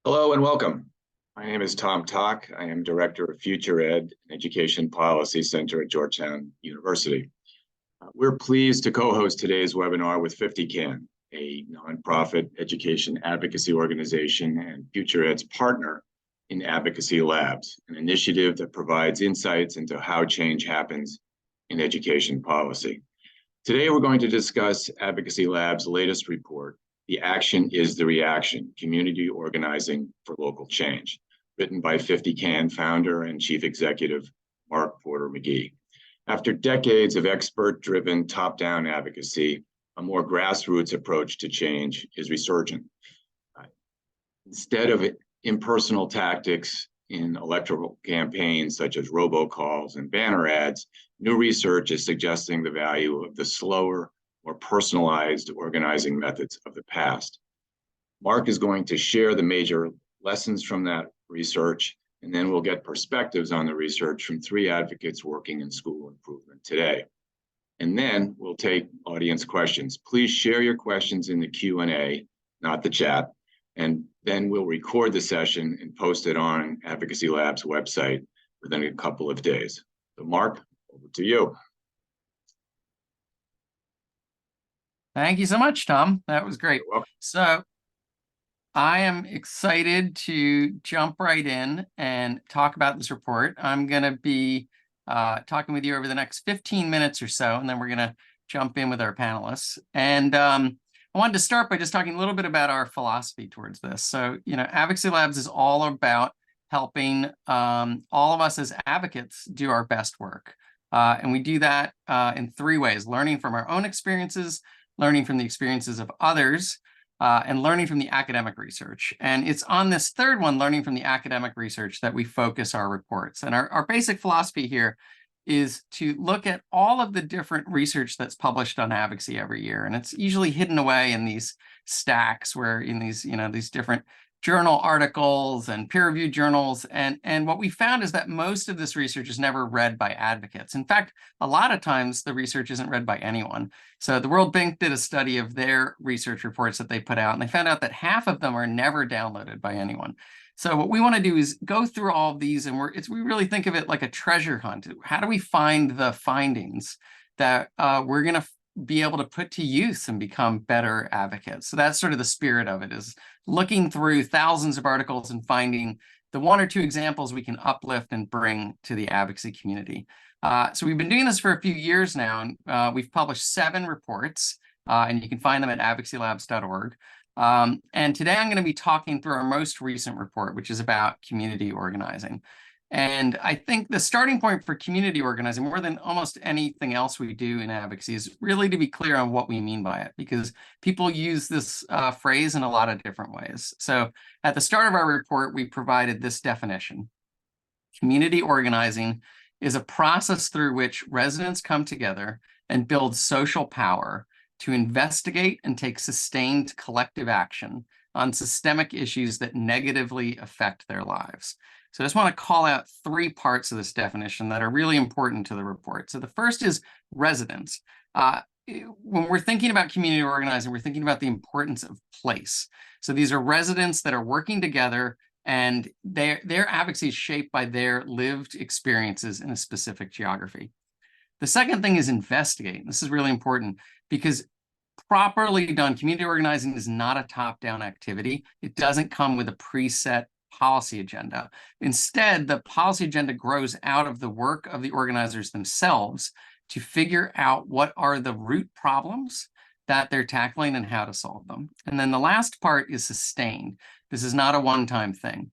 Hello and welcome. My name is Toch. I am Director of Future Ed and Education Policy Center at Georgetown University. We're pleased to co-host today's webinar with 50CAN, a nonprofit education advocacy organization and Future Ed's partner in AdvocacyLabs, an initiative that provides insights into how change happens in education policy. Today, we're going to discuss AdvocacyLabs' latest report, The Action is the Reaction, Community Organizing for Local Change, written by 50CAN founder and chief executive, Marc Magee. After decades of expert-driven top-down advocacy, a more grassroots approach to change is resurgent. Instead of impersonal tactics in electoral campaigns such as robocalls and banner ads, new research is suggesting the value of the slower, more personalized organizing methods of the past. Marc is going to share the major lessons from that research, and then we'll get perspectives on the research from 3 advocates working in school improvement today. And then we'll take audience questions. Please share your questions in the Q&A, not the chat, and then we'll record the session and post it on AdvocacyLabs' website within a couple of days. So Marc, over to you. Thank you so much, Tom. That was great. So I am excited to jump right in and talk about this report. I'm going to be talking with you over the next 15 minutes or so, and then we're going to jump in with our panelists. And I wanted to start by just talking a little bit about our philosophy towards this. So, AdvocacyLabs is all about helping all of us as advocates do our best work. And we do that in 3 ways: learning from our own experiences, learning from the experiences of others, and learning from the academic research. And it's on this third one, learning from the academic research, that we focus our reports. And our basic philosophy here is to look at all of the different research that's published on advocacy every year. And it's usually hidden away in these stacks where in these, these different journal articles and peer-reviewed journals. And what we found is that most of this research is never read by advocates. In fact, a lot of times the research isn't read by anyone. So the World Bank did a study of their research reports that they put out, and they found out that half of them are never downloaded by anyone. So what we want to do is go through all of these, and we really think of it like a treasure hunt. How do we find the findings that we're going to be able to put to use and become better advocates? So that's sort of the spirit of it, is looking through thousands of articles and finding the 1 or 2 examples we can uplift and bring to the advocacy community. So we've been doing this for a few years now, and we've published 7 reports, and you can find them at advocacylabs.org. And today I'm going to be talking through our most recent report, which is about community organizing. And I think the starting point for community organizing, more than almost anything else we do in advocacy, is really to be clear on what we mean by it, because people use this phrase in a lot of different ways. So at the start of our report, we provided this definition. Community organizing is a process through which residents come together and build social power to investigate and take sustained collective action on systemic issues that negatively affect their lives. So I just want to call out 3 parts of this definition that are really important to the report. So the first is residents. When we're thinking about community organizing, we're thinking about the importance of place. So these are residents that are working together, and their advocacy is shaped by their lived experiences in a specific geography. The second thing is investigate. This is really important because properly done community organizing is not a top-down activity. It doesn't come with a preset policy agenda. Instead, the policy agenda grows out of the work of the organizers themselves to figure out what are the root problems that they're tackling and how to solve them. And then the last part is sustained. This is not a one-time thing.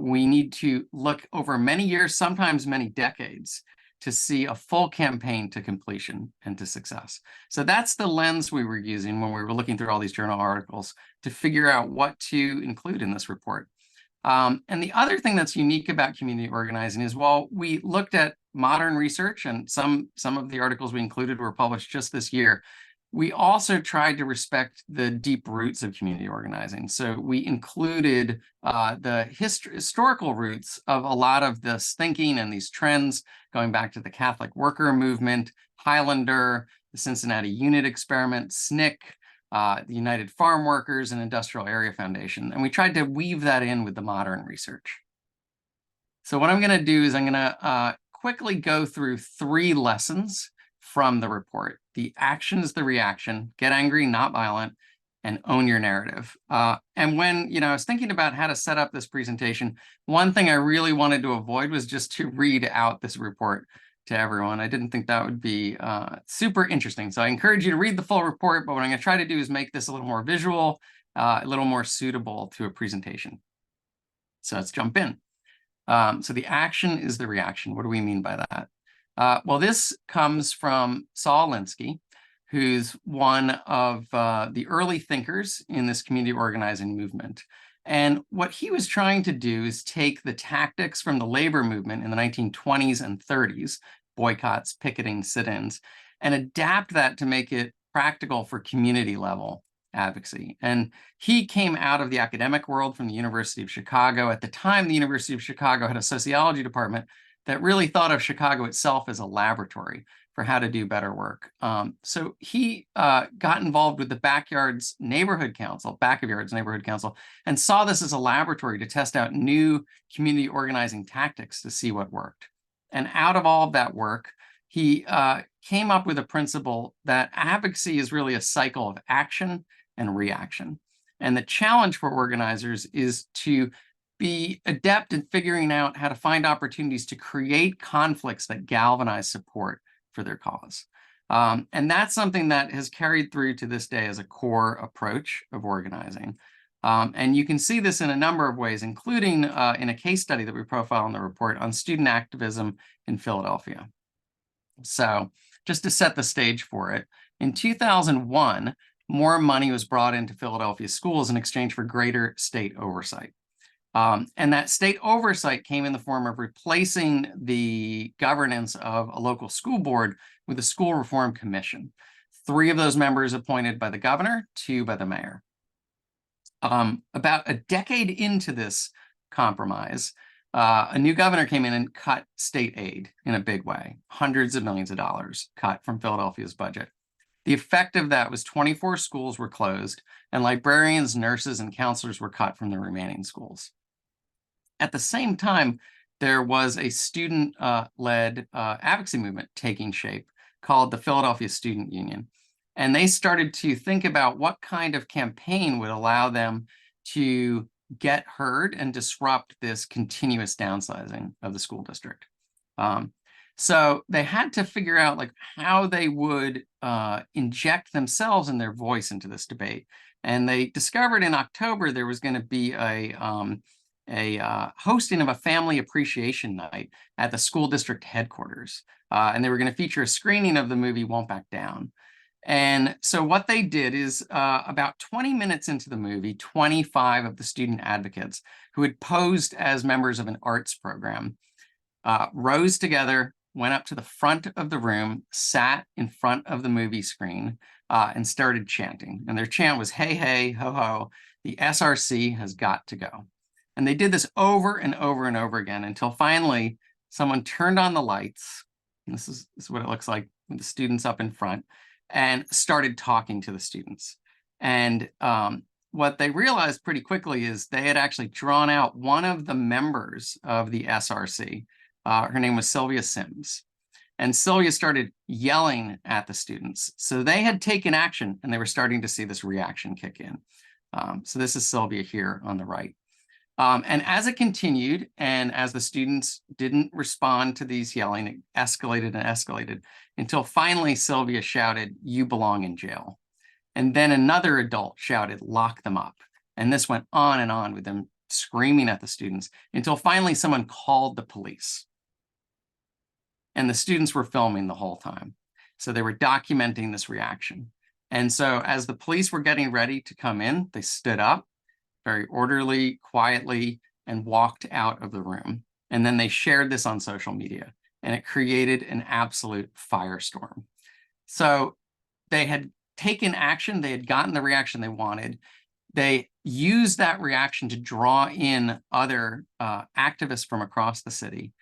We need to look over many years, sometimes many decades, to see a full campaign to completion and to success. So that's the lens we were using when we were looking through all these journal articles to figure out what to include in this report. And the other thing that's unique about community organizing is, while we looked at modern research, and some of the articles we included were published just this year, we also tried to respect the deep roots of community organizing. So we included the historical roots of a lot of this thinking and these trends, going back to the Catholic worker movement, Highlander, the Cincinnati Unit Experiment, SNCC, the United Farm Workers and Industrial Area Foundation. And we tried to weave that in with the modern research. So what I'm going to do is I'm going to quickly go through 3 lessons from the report. The action is the reaction, get angry, not violent, and own your narrative. And when I was thinking about how to set up this presentation, one thing I really wanted to avoid was just to read out this report to everyone. I didn't think that would be super interesting. So I encourage you to read the full report, but what I'm going to try to do is make this a little more visual, a little more suitable to a presentation. So let's jump in. So the action is the reaction. What do we mean by that? Well, this comes from Saul Alinsky, who's one of the early thinkers in this community organizing movement. And what he was trying to do is take the tactics from the labor movement in the 1920s and 30s, boycotts, picketing, sit-ins, and adapt that to make it practical for community level advocacy. And he came out of the academic world from the University of Chicago. At the time, the University of Chicago had a sociology department that really thought of Chicago itself as a laboratory for how to do better work. So he got involved with the Back of Yards Neighborhood Council, and saw this as a laboratory to test out new community organizing tactics to see what worked. And out of all of that work, he came up with a principle that advocacy is really a cycle of action and reaction. And the challenge for organizers is to be adept in figuring out how to find opportunities to create conflicts that galvanize support for their cause. And that's something that has carried through to this day as a core approach of organizing. And you can see this in a number of ways, including in a case study that we profile in the report on student activism in Philadelphia. So just to set the stage for it, in 2001, more money was brought into Philadelphia schools in exchange for greater state oversight. And that state oversight came in the form of replacing the governance of a local school board with a school reform commission. 3 of those members appointed by the governor, 2 by the mayor. About a decade into this compromise, a new governor came in and cut state aid in a big way, hundreds of millions of dollars cut from Philadelphia's budget. The effect of that was 24 schools were closed, and librarians, nurses, and counselors were cut from the remaining schools. At the same time, there was a student-led advocacy movement taking shape called the Philadelphia Student Union. And they started to think about what kind of campaign would allow them to get heard and disrupt this continuous downsizing of the school district. So they had to figure out how they would inject themselves and their voice into this debate. And they discovered in October there was going to be a hosting of a family appreciation night at the school district headquarters. And they were going to feature a screening of the movie Won't Back Down. And so what they did is about 20 minutes into the movie, 25 of the student advocates who had posed as members of an arts program rose together, went up to the front of the room, sat in front of the movie screen, and started chanting. And their chant was, "Hey, hey, ho, ho, the SRC has got to go." And they did this over and over and over again until finally someone turned on the lights. And this is what it looks like with the students up in front, and started talking to the students. And what they realized pretty quickly is they had actually drawn out one of the members of the SRC. Her name was Sylvia Sims. And Sylvia started yelling at the students. So they had taken action, and they were starting to see this reaction kick in. So this is Sylvia here on the right. And as it continued, and as the students didn't respond to these yelling, it escalated and escalated until finally Sylvia shouted, "You belong in jail." And then another adult shouted, "Lock them up." And this went on and on with them screaming at the students until finally someone called the police. And the students were filming the whole time. So they were documenting this reaction. And so as the police were getting ready to come in, they stood up very orderly, quietly, and walked out of the room. And then they shared this on social media, and it created an absolute firestorm. So they had taken action, they had gotten the reaction they wanted. They used that reaction to draw in other activists from across the city.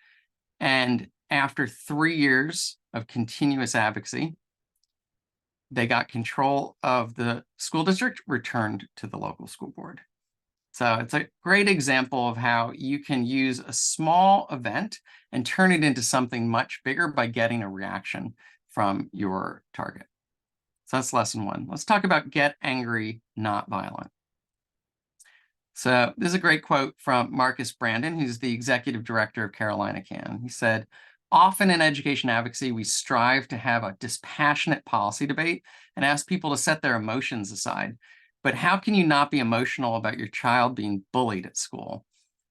And after 3 years of continuous advocacy, they got control of the school district, returned to the local school board. So it's a great example of how you can use a small event and turn it into something much bigger by getting a reaction from your target. So that's lesson 1. Let's talk about get angry, not violent. So this is a great quote from Marcus Brandon, who's the executive director of Carolina CAN. He said, often in education advocacy, we strive to have a dispassionate policy debate and ask people to set their emotions aside. But how can you not be emotional about your child being bullied at school?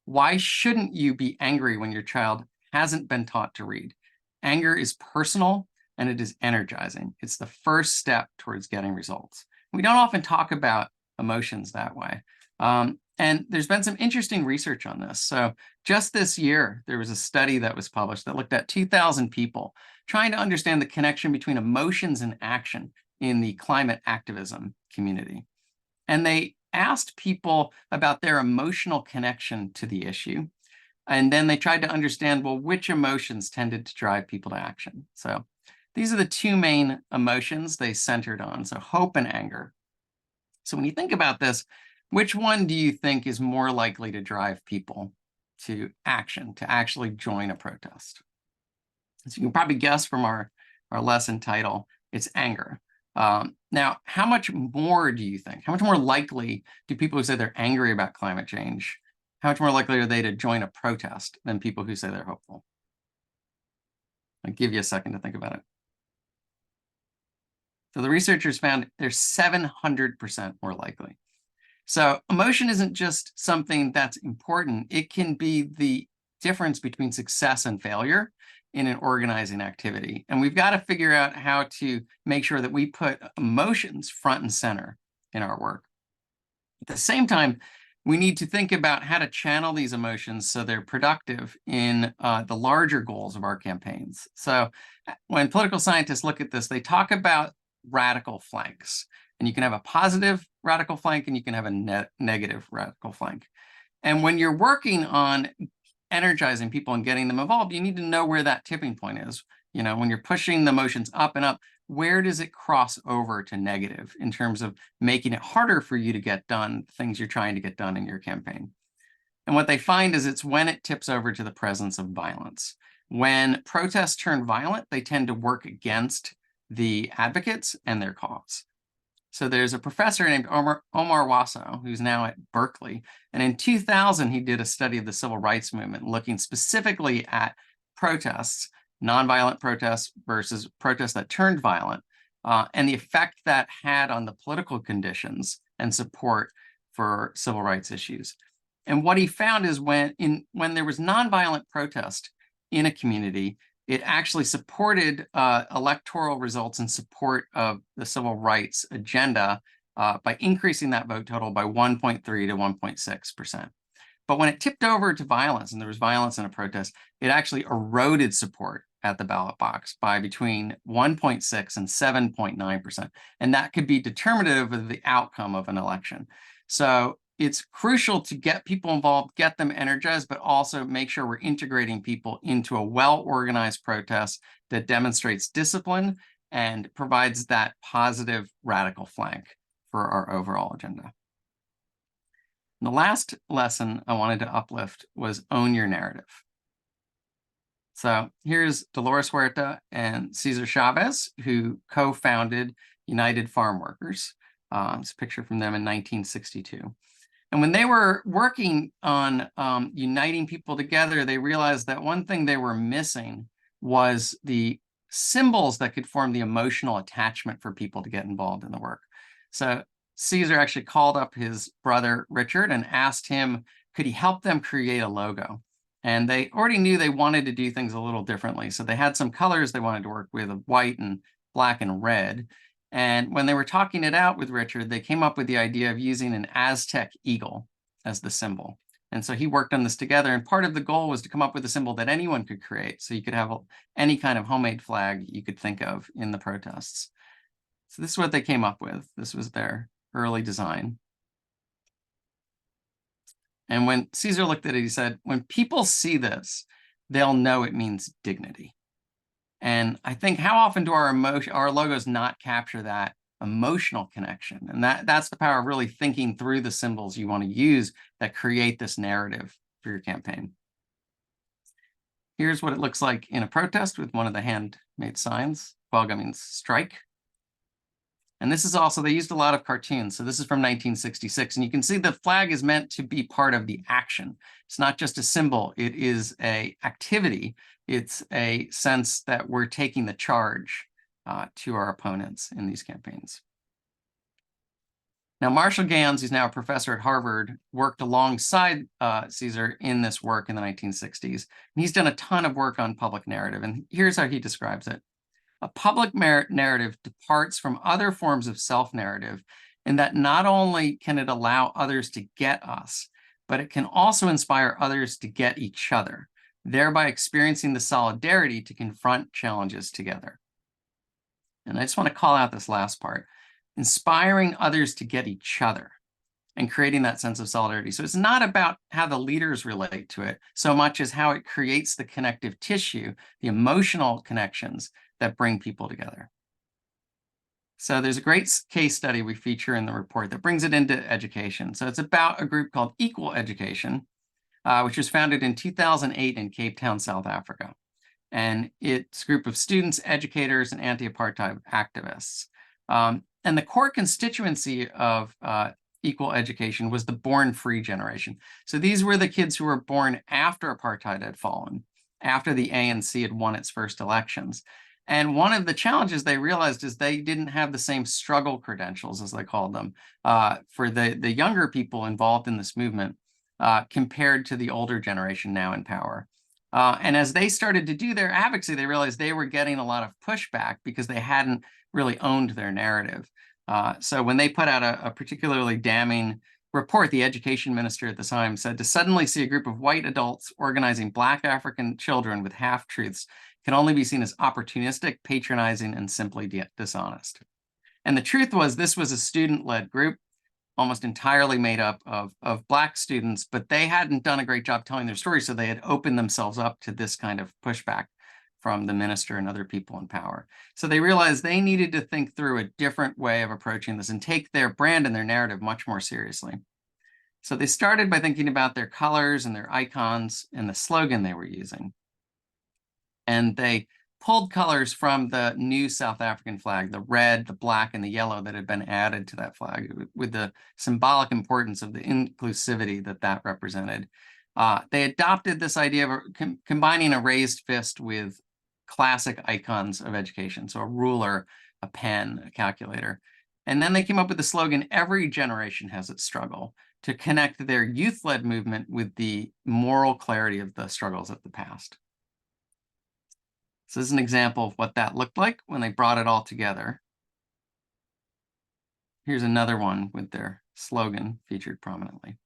Why shouldn't you be angry when your child hasn't been taught to read? Anger is personal and it is energizing. It's the first step towards getting results. We don't often talk about emotions that way. And there's been some interesting research on this. So just this year, there was a study that was published that looked at 2,000 people trying to understand the connection between emotions and action in the climate activism community. And they asked people about their emotional connection to the issue. And then they tried to understand, well, which emotions tended to drive people to action. So these are the 2 main emotions they centered on, so hope and anger. So when you think about this, which one do you think is more likely to drive people to action, to actually join a protest? As you can probably guess from our lesson title, it's anger. Now, how much more do you think? How much more likely do people who say they're angry about climate change, how much more likely are they to join a protest than people who say they're hopeful? I'll give you a second to think about it. So the researchers found they're 700% more likely. So emotion isn't just something that's important. It can be the difference between success and failure in an organizing activity. And we've got to figure out how to make sure that we put emotions front and center in our work. At the same time, we need to think about how to channel these emotions so they're productive in the larger goals of our campaigns. So when political scientists look at this, they talk about radical flanks. And you can have a positive radical flank and you can have a negative radical flank. And when you're working on energizing people and getting them involved, you need to know where that tipping point is. You know, when you're pushing the emotions up and up, where does it cross over to negative in terms of making it harder for you to get done things you're trying to get done in your campaign? And what they find is it's when it tips over to the presence of violence. When protests turn violent, they tend to work against the advocates and their cause. So there's a professor named Omar Wasso, who's now at Berkeley. And in 2000, he did a study of the civil rights movement, looking specifically at protests, nonviolent protests versus protests that turned violent, and the effect that had on the political conditions and support for civil rights issues. And what he found is when there was nonviolent protest in a community, it actually supported electoral results in support of the civil rights agenda by increasing that vote total by 1.3 to 1.6%. But when it tipped over to violence and there was violence in a protest, it actually eroded support at the ballot box by between 1.6 and 7.9%. And that could be determinative of the outcome of an election. So it's crucial to get people involved, get them energized, but also make sure we're integrating people into a well-organized protest that demonstrates discipline and provides that positive radical flank for our overall agenda. And the last lesson I wanted to uplift was own your narrative. So here's Dolores Huerta and Cesar Chavez, who co-founded United Farm Workers. It's a picture from them in 1962. And when they were working on uniting people together, they realized that one thing they were missing was the symbols that could form the emotional attachment for people to get involved in the work. So Cesar actually called up his brother, Richard, and asked him, could he help them create a logo? And they already knew they wanted to do things a little differently. So they had some colors they wanted to work with, of white and black and red. And when they were talking it out with Richard, they came up with the idea of using an Aztec eagle as the symbol. And so he worked on this together. And part of the goal was to come up with a symbol that anyone could create. So you could have any kind of homemade flag you could think of in the protests. So this is what they came up with. This was their early design. And when Cesar looked at it, he said, when people see this, they'll know it means dignity. And I think, how often do our logos not capture that emotional connection? And that's the power of really thinking through the symbols you want to use that create this narrative for your campaign. Here's what it looks like in a protest with one of the handmade signs. Huelga means strike. And this is also, they used a lot of cartoons. So this is from 1966. And you can see the flag is meant to be part of the action. It's not just a symbol. It is an activity. It's a sense that we're taking the charge to our opponents in these campaigns. Now, Marshall Gans, who's now a professor at Harvard, worked alongside Caesar in this work in the 1960s. And he's done a ton of work on public narrative. And here's how he describes it. A public narrative departs from other forms of self-narrative in that not only can it allow others to get us, but it can also inspire others to get each other, thereby experiencing the solidarity to confront challenges together. And I just want to call out this last part, inspiring others to get each other and creating that sense of solidarity. So it's not about how the leaders relate to it so much as how it creates the connective tissue, the emotional connections that bring people together. So there's a great case study we feature in the report that brings it into education. So it's about a group called Equal Education, which was founded in 2008 in Cape Town, South Africa. And it's a group of students, educators, and anti-apartheid activists. And the core constituency of Equal Education was the born-free generation. So these were the kids who were born after apartheid had fallen, after the ANC had won its first elections. And one of the challenges they realized is they didn't have the same struggle credentials, as they called them, for the younger people involved in this movement compared to the older generation now in power. And as they started to do their advocacy, they realized they were getting a lot of pushback because they hadn't really owned their narrative. So when they put out a particularly damning report, the education minister at the time said, to suddenly see a group of white adults organizing Black African children with half-truths can only be seen as opportunistic, patronizing, and simply dishonest. And the truth was, this was a student-led group, almost entirely made up of Black students, but they hadn't done a great job telling their story, so they had opened themselves up to this kind of pushback from the minister and other people in power. So they realized they needed to think through a different way of approaching this and take their brand and their narrative much more seriously. So they started by thinking about their colors and their icons and the slogan they were using. And they pulled colors from the new South African flag, the red, the black, and the yellow that had been added to that flag with the symbolic importance of the inclusivity that represented. They adopted this idea of combining a raised fist with classic icons of education, so a ruler, a pen, a calculator. And then they came up with the slogan, "Every generation has its struggle," to connect their youth-led movement with the moral clarity of the struggles of the past. So this is an example of what that looked like when they brought it all together. Here's another one with their slogan featured prominently.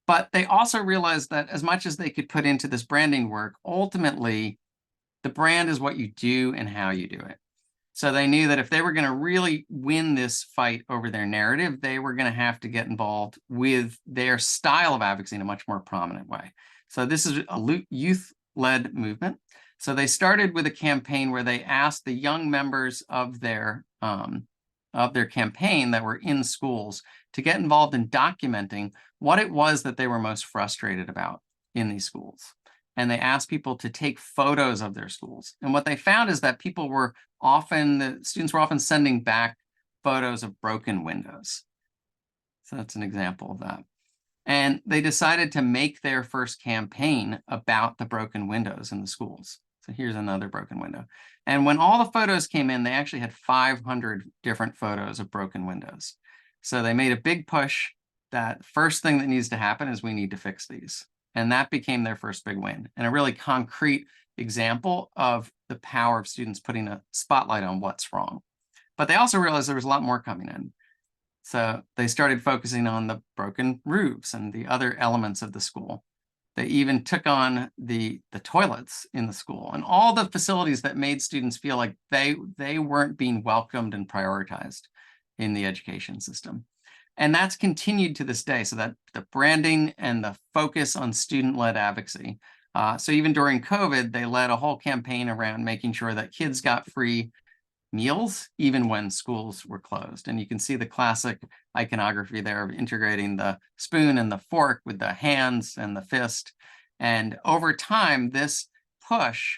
But they also realized that as much as they could put into this branding work, ultimately, the brand is what you do and how you do it. So they knew that if they were going to really win this fight over their narrative, they were going to have to get involved with their style of advocacy in a much more prominent way. So this is a youth-led movement. So they started with a campaign where they asked the young members of their campaign that were in schools to get involved in documenting what it was that they were most frustrated about in these schools. And they asked people to take photos of their schools. And what they found is that the students were often sending back photos of broken windows. So that's an example of that. And they decided to make their first campaign about the broken windows in the schools. So here's another broken window. And when all the photos came in, they actually had 500 different photos of broken windows. So they made a big push that first thing that needs to happen is we need to fix these. And that became their first big win, and a really concrete example of the power of students putting a spotlight on what's wrong. But they also realized there was a lot more coming in. So they started focusing on the broken roofs and the other elements of the school. They even took on the toilets in the school and all the facilities that made students feel like they weren't being welcomed and prioritized in the education system. And that's continued to this day, so that the branding and the focus on student-led advocacy So even during COVID, they led a whole campaign around making sure that kids got free meals, even when schools were closed. And you can see the classic iconography there of integrating the spoon and the fork with the hands and the fist. And over time, this push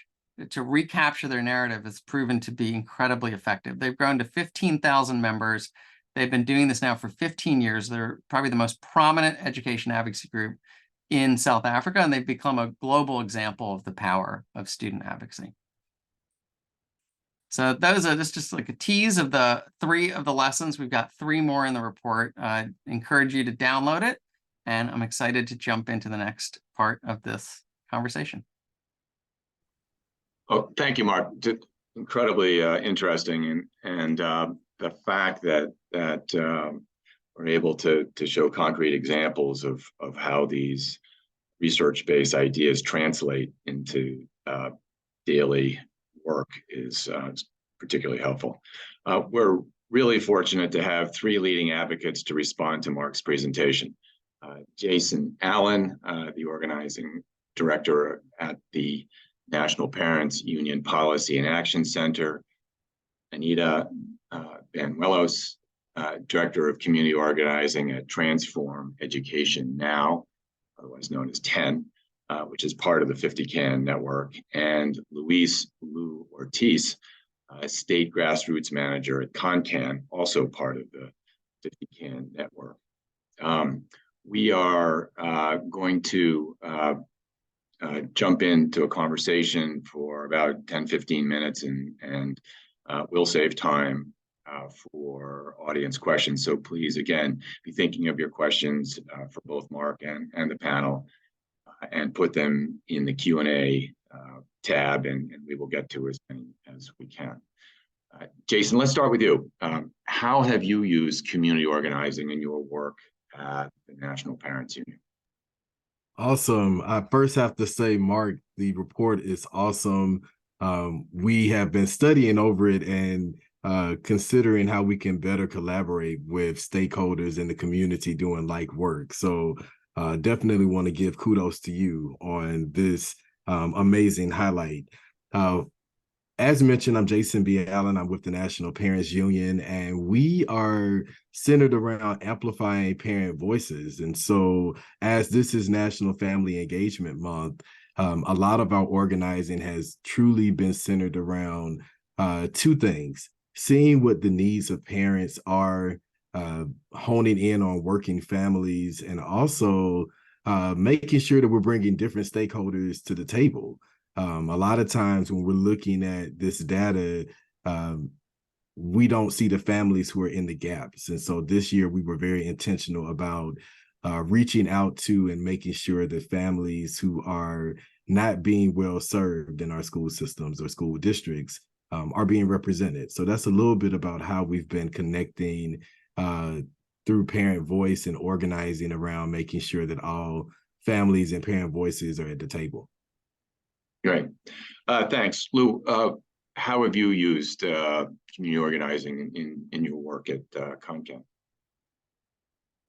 to recapture their narrative has proven to be incredibly effective. They've grown to 15,000 members. They've been doing this now for 15 years. They're probably the most prominent education advocacy group in South Africa, and they've become a global example of the power of student advocacy. So those are just like a tease of the 3 of the lessons. We've got 3 more in the report. I encourage you to download it, and I'm excited to jump into the next part of this conversation. Oh, thank you, Marc. Incredibly interesting, and the fact that we're able to show concrete examples of how these research-based ideas translate into daily work is particularly helpful. We're really fortunate to have 3 leading advocates to respond to Marc's presentation. Jason Allen, the organizing director at the National Parents Union Policy and Action Center. Anita Banuelos, director of community organizing at Transform Education Now, otherwise known as 10. Which is part of the 50CAN network, and Luis Ortiz, state grassroots manager at ConnCAN, also part of the 50CAN network. We are going to jump into a conversation for about 10-15 minutes, and we'll save time for audience questions. So please, again, be thinking of your questions for both Marc and the panel, and put them in the Q&A tab, and we will get to as many as we can. Jason, let's start with you. How have you used community organizing in your work at the National Parents Union? Awesome. I first have to say, Marc, the report is awesome. We have been studying over it and considering how we can better collaborate with stakeholders in the community doing like work. So definitely want to give kudos to you on this amazing highlight. As mentioned, I'm Jason B. Allen. I'm with the National Parents Union, and we are centered around amplifying parent voices. And so as this is National Family Engagement Month, a lot of our organizing has truly been centered around 2 things: seeing what the needs of parents are, honing in on working families, and also making sure that we're bringing different stakeholders to the table. A lot of times when we're looking at this data, we don't see the families who are in the gaps. And so this year we were very intentional about reaching out to and making sure that families who are not being well served in our school systems or school districts are being represented. So that's a little bit about how we've been connecting through parent voice and organizing around making sure that all families and parent voices are at the table. Great. Thanks. Lou, how have you used community organizing in your work at ConnCAN?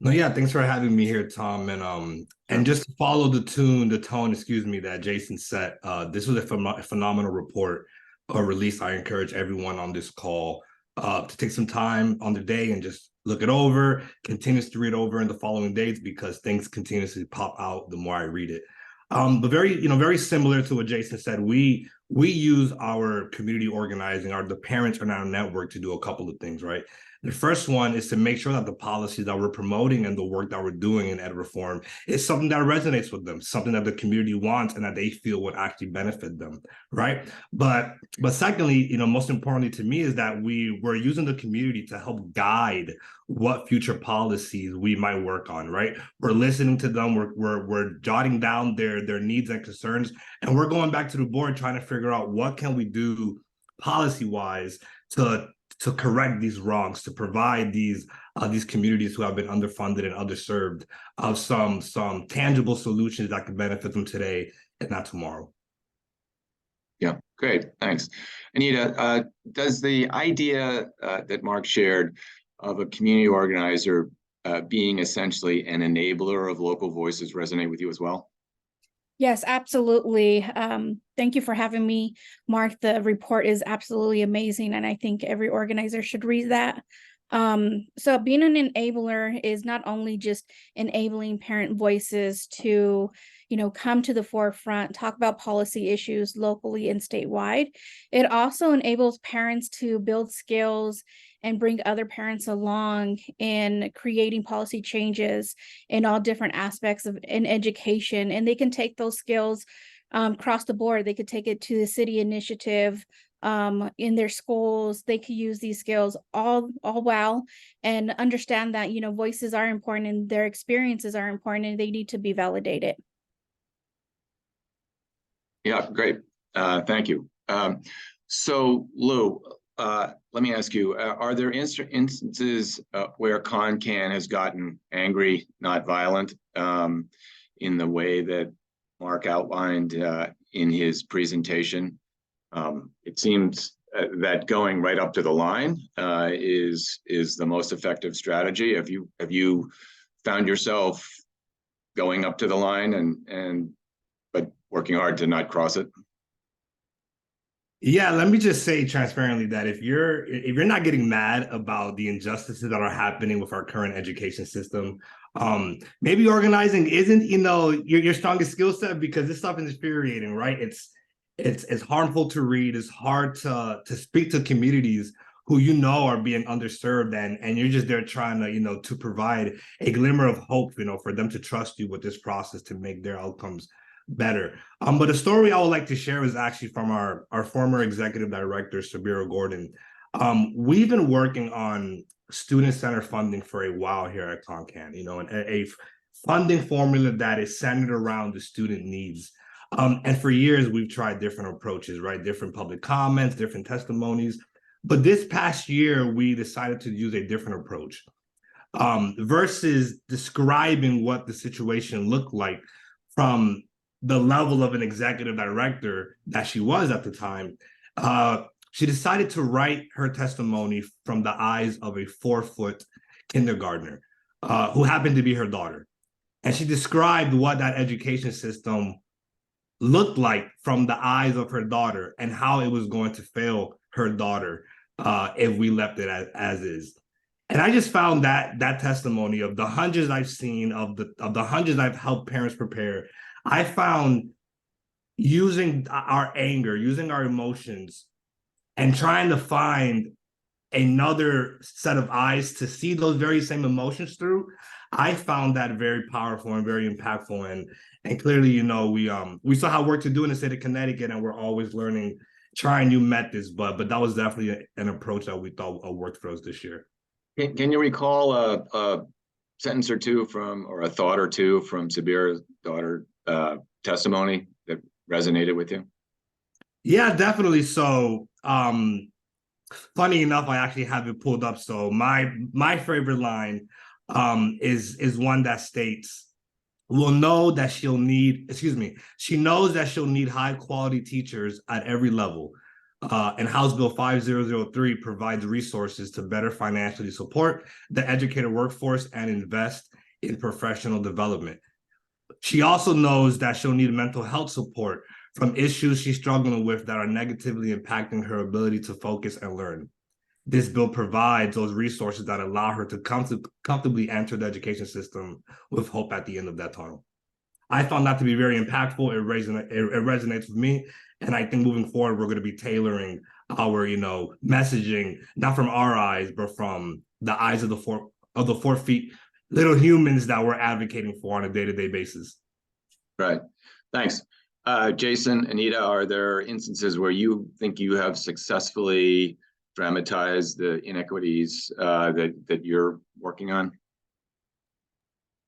No, yeah, thanks for having me here, Tom. And just to follow the tone, that Jason set, this was a phenomenal report release. I encourage everyone on this call to take some time on the day and just look it over, continues to read over in the following days, because things continuously pop out the more I read it. But very similar to what Jason said, we use our community organizing, the parents in our network, to do a couple of things, right? The first one is to make sure that the policies that we're promoting and the work that we're doing in ed reform is something that resonates with them, something that the community wants and that they feel would actually benefit them, right? But secondly, most importantly to me, is that we're using the community to help guide what future policies we might work on, right? We're listening to them, we're jotting down their needs and concerns, and we're going back to the board trying to figure out what can we do policy-wise to correct these wrongs, to provide these communities who have been underfunded and underserved some tangible solutions that could benefit them today and not tomorrow. Yeah, great, thanks. Anita, does the idea that Marc shared of a community organizer being essentially an enabler of local voices resonate with you as well? Yes, absolutely. Thank you for having me, Mark. The report is absolutely amazing, and I think every organizer should read that. So being an enabler is not only just enabling parent voices to, come to the forefront, talk about policy issues locally and statewide. It also enables parents to build skills and bring other parents along in creating policy changes in all different aspects of in education. And they can take those skills across the board. They could take it to the city initiative in their schools. They could use these skills all while and understand that, voices are important and their experiences are important and they need to be validated. Yeah, great. Thank you. So Lou, let me ask you, are there instances where ConnCAN has gotten angry, not violent, in the way that Marc outlined in his presentation? It seems that going right up to the line is the most effective strategy. Have you found yourself going up to the line but working hard to not cross it? Yeah, let me just say transparently that if you're not getting mad about the injustices that are happening with our current education system, maybe organizing isn't your strongest skill set, because this stuff is infuriating, right? It's harmful to read. It's hard to speak to communities who are being underserved, and you're just there trying to to provide a glimmer of hope for them to trust you with this process to make their outcomes better. But a story I would like to share is actually from our former executive director, Sabira Gordon. We've been working on student-centered funding for a while here at ConnCAN, and a funding formula that is centered around the student needs. And for years, we've tried different approaches, right? Different public comments, different testimonies. But this past year, we decided to use a different approach. Versus describing what the situation looked like from the level of an executive director that she was at the time, she decided to write her testimony from the eyes of a 4-foot kindergartner who happened to be her daughter. And she described what that education system looked like from the eyes of her daughter and how it was going to fail her daughter if we left it as is. And I just found that testimony, of the hundreds I've seen, of the hundreds I've helped parents prepare, I found using our anger, using our emotions, and trying to find another set of eyes to see those very same emotions through, I found that very powerful and very impactful. And clearly, we still have work to do in the state of Connecticut, and we're always learning, trying new methods. But that was definitely an approach that we thought worked for us this year. Can you recall a sentence or two or a thought or two from Sabira's daughter testimony that resonated with you? Yeah, definitely. So funny enough, I actually have it pulled up. So my favorite line is one that states, she knows that she'll need high quality teachers at every level. And House Bill 5003 provides resources to better financially support the educator workforce and invest in professional development. She also knows that she'll need mental health support from issues she's struggling with that are negatively impacting her ability to focus and learn. This bill provides those resources that allow her to comfortably enter the education system with hope at the end of that tunnel. I found that to be very impactful. It resonates with me. And I think moving forward, we're going to be tailoring our, messaging, not from our eyes, but from the eyes of the 4 feet little humans that we're advocating for on a day-to-day basis. Right. Thanks. Jason, Anita, are there instances where you think you have successfully dramatized the inequities that you're working on?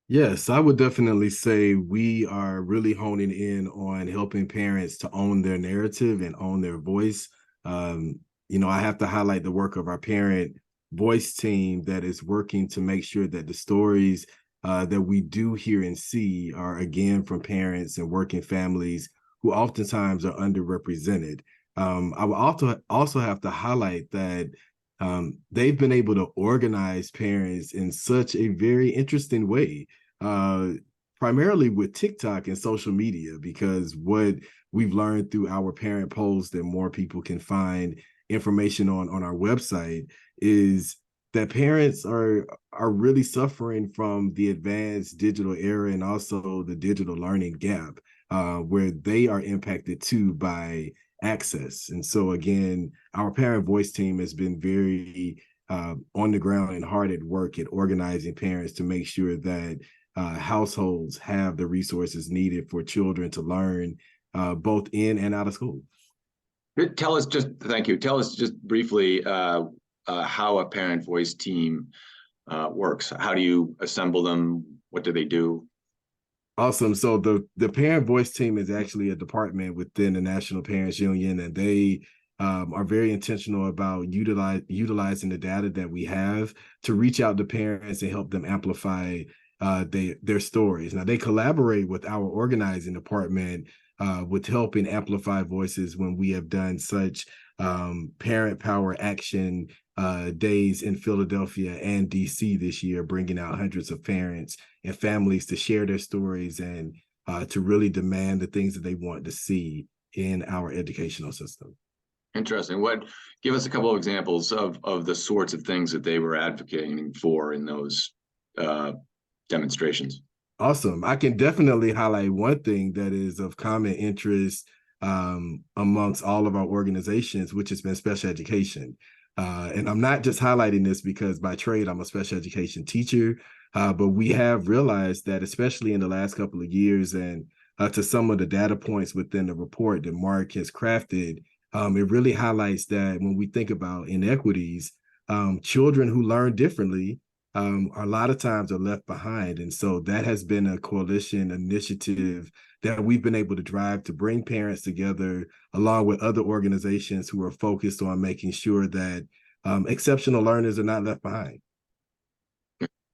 Yes, I would definitely say we are really honing in on helping parents to own their narrative and own their voice. I have to highlight the work of our parent voice team that is working to make sure that the stories that we do hear and see are, again, from parents and working families who oftentimes are underrepresented. I would also have to highlight that they've been able to organize parents in such a very interesting way. primarily with TikTok and social media, because what we've learned through our parent polls that more people can find information on our website is that parents are really suffering from the advanced digital era and also the digital learning gap, where they are impacted too by access. And so again, our parent voice team has been very on the ground and hard at work at organizing parents to make sure that households have the resources needed for children to learn both in and out of school. Thank you. Tell us just briefly how a parent voice team works. How do you assemble them? What do they do? Awesome. So the parent voice team is actually a department within the National Parents Union, and they are very intentional about utilizing the data that we have to reach out to parents and help them amplify their stories. Now, they collaborate with our organizing department with helping amplify voices when we have done such parent power action days in Philadelphia and DC this year, bringing out hundreds of parents and families to share their stories and to really demand the things that they want to see in our educational system. Interesting. Give us a couple of examples of the sorts of things that they were advocating for in those demonstrations. Awesome. I can definitely highlight one thing that is of common interest amongst all of our organizations, which has been special education. And I'm not just highlighting this because by trade, I'm a special education teacher, but we have realized that especially in the last couple of years and to some of the data points within the report that Marc has crafted, it really highlights that when we think about inequities, children who learn differently a lot of times are left behind. And so that has been a coalition initiative that we've been able to drive to bring parents together along with other organizations who are focused on making sure that exceptional learners are not left behind.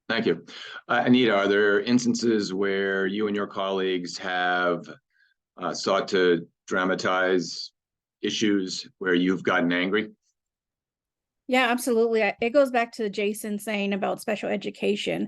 Thank you. Anita, are there instances where you and your colleagues have sought to dramatize issues where you've gotten angry? Yeah, absolutely. It goes back to Jason saying about special education.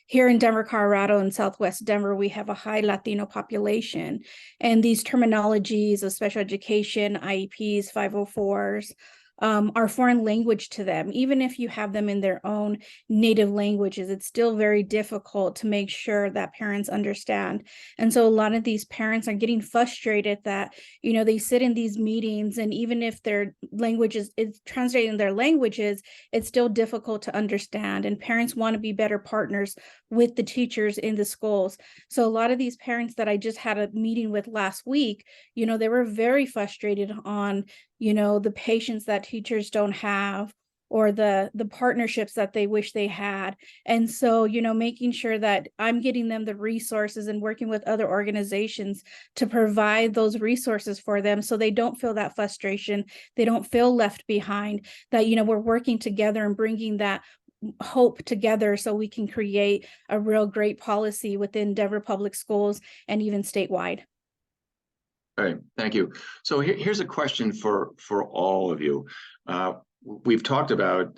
Here in Denver, Colorado, and Southwest Denver, we have a high Latino population. And these terminologies of special education, IEPs, 504s, are foreign language to them. Even if you have them in their own native languages, it's still very difficult to make sure that parents understand. And so a lot of these parents are getting frustrated that, you know, they sit in these meetings, and even if their languages is translating their languages, it's still difficult to understand. And parents want to be better partners with the teachers in the schools. So a lot of these parents that I just had a meeting with last week, you know, they were very frustrated on, you know, the patience that teachers don't have, or the partnerships that they wish they had. And so, you know, making sure that I'm getting them the resources and working with other organizations to provide those resources for them so they don't feel that frustration, they don't feel left behind, that, you know, we're working together and bringing that hope together so we can create a real great policy within Denver Public Schools and even statewide. All right, thank you. So here's a question for all of you. You've talked about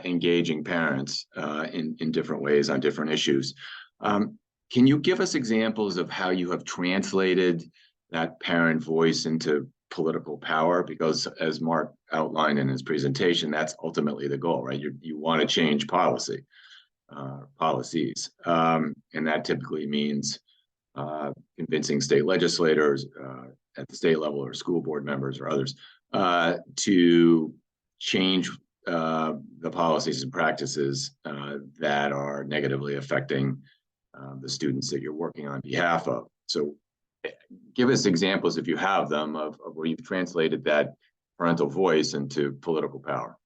engaging parents in different ways on different issues. Can you give us examples of how you have translated that parent voice into political power? Because as Marc outlined in his presentation, that's ultimately the goal, right? You want to change policies, and that typically means convincing state legislators at the state level, or school board members or others, to change the policies and practices that are negatively affecting the students that you're working on behalf of. So give us examples, if you have them, of where you've translated that parental voice into political power.